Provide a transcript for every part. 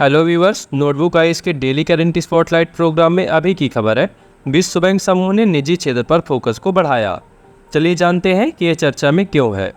Hello viewers, notebook IAS के daily current spotlight programme में अभी की खबर है। विश्व बैंक समूह ने निजी क्षेत्र पर फोकस को बढ़ाया। चलिए जानते हैं कि यह चर्चा में क्यों है।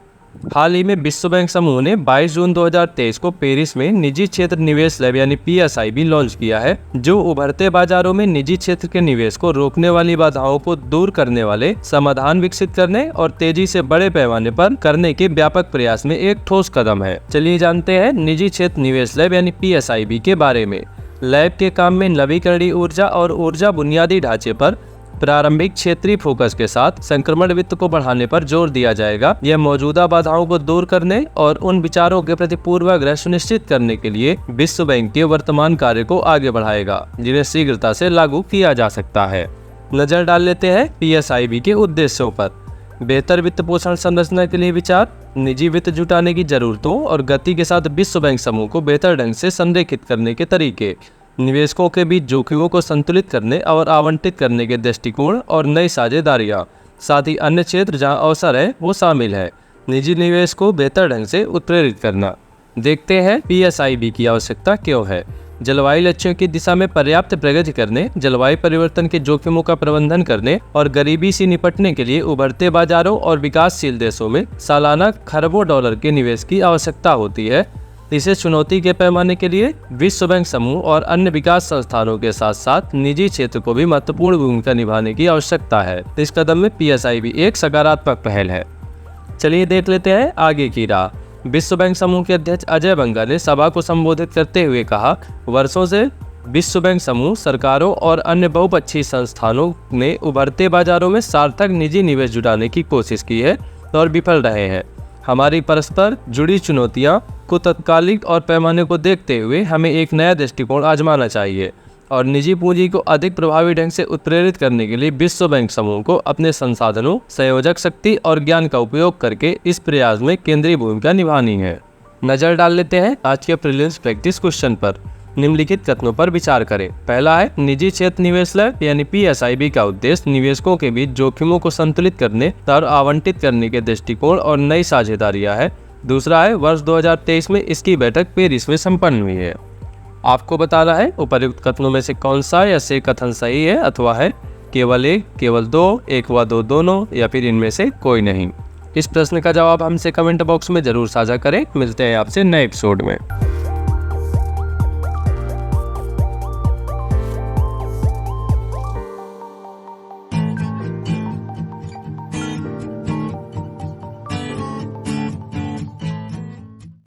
हाल ही में विश्व बैंक समूह ने 22 जून 2023 को पेरिस में निजी क्षेत्र निवेश लैब यानी PSIB लॉन्च किया है, जो उभरते बाजारों में निजी क्षेत्र के निवेश को रोकने वाली बाधाओं को दूर करने वाले समाधान विकसित करने और तेजी से बड़े पैमाने पर करने के व्यापक प्रयास में एक ठोस कदम है। चलिए जानते हैं निजी क्षेत्र निवेश लैब यानी PSIB के बारे में। लैब के काम में नवीकरणीय ऊर्जा और ऊर्जा बुनियादी ढांचे पर प्रारंभिक क्षेत्रीय फोकस के साथ संक्रमण वित्त को बढ़ाने पर जोर दिया जाएगा। यह मौजूदा बाधाओं को दूर करने और उन विचारों के प्रति पूर्वाग्रह सुनिश्चित करने के लिए विश्व बैंक के वर्तमान कार्य को आगे बढ़ाएगा, जिन्हें शीघ्रता से लागू किया जा सकता है। नजर डाल लेते हैं PSIB के उद्देश्यों पर। बेहतर वित्त पोषण संरचना के लिए विचार, निजी वित्त जुटाने की जरूरतों और गति के साथ विश्व बैंक समूह को बेहतर ढंग से संरेखित करने के तरीके, निवेशकों के बीच जोखिमों को संतुलित करने और आवंटित करने के दृष्टिकोण और नई साझेदारियां, साथ ही अन्य क्षेत्र जहां अवसर है वो शामिल है। निजी निवेश को बेहतर ढंग से उत्प्रेरित करना। देखते हैं PSIB की आवश्यकता क्यों है। जलवायु लक्ष्यों की दिशा में पर्याप्त प्रगति करने, जलवायु परिवर्तन के जोखिमों का प्रबंधन करने और गरीबी से निपटने के लिए उभरते बाजारों और विकासशील देशों में सालाना खरबों डॉलर के निवेश की आवश्यकता होती है। इसे चुनौती के पैमाने के लिए विश्व बैंक समूह और अन्य विकास संस्थानों के साथ साथ निजी क्षेत्र को भी महत्वपूर्ण भूमिका निभाने की आवश्यकता है। इस कदम में PSIB एक सकारात्मक पहल है। चलिए देख लेते हैं आगे की राह। विश्व बैंक समूह के अध्यक्ष अजय बंगा ने सभा को संबोधित करते हुए कहा, वर्षों से विश्व बैंक समूह, सरकारों और अन्य बहुपक्षीय संस्थानों ने उभरते बाजारों में सार्थक निजी निवेश जुटाने की कोशिश की है और विफल रहे हैं। हमारी परस्पर जुड़ी चुनौतियां को तत्कालिक और पैमाने को देखते हुए हमें एक नया दृष्टिकोण आजमाना चाहिए और निजी पूंजी को अधिक प्रभावी ढंग से उत्प्रेरित करने के लिए विश्व बैंक समूह को अपने संसाधनों, संयोजक शक्ति और ज्ञान का उपयोग करके इस प्रयास में केंद्रीय भूमिका निभानी है। नजर डाल लेते हैं आज के प्रीलिम्स प्रैक्टिस क्वेश्चन पर। निम्नलिखित कथनों पर विचार करें। पहला है, निजी क्षेत्र निवेश लैब यानी PSIB का उद्देश्य निवेशकों के बीच जोखिमों को संतुलित करने और आवंटित करने के दृष्टिकोण और नई साझेदारियां है। दूसरा है, वर्ष 2023 में इसकी बैठक पेरिस में संपन्न हुई है। आपको बताना है उपर्युक्त कथनों में से कौन सा या से कथन सही है अथवा है केवल एक, केवल दो, एक व दो दोनों, या फिर इनमें से कोई नहीं। इस प्रश्न का जवाब हमसे कमेंट बॉक्स में जरूर साझा करें। मिलते हैं आपसे नए एपिसोड में।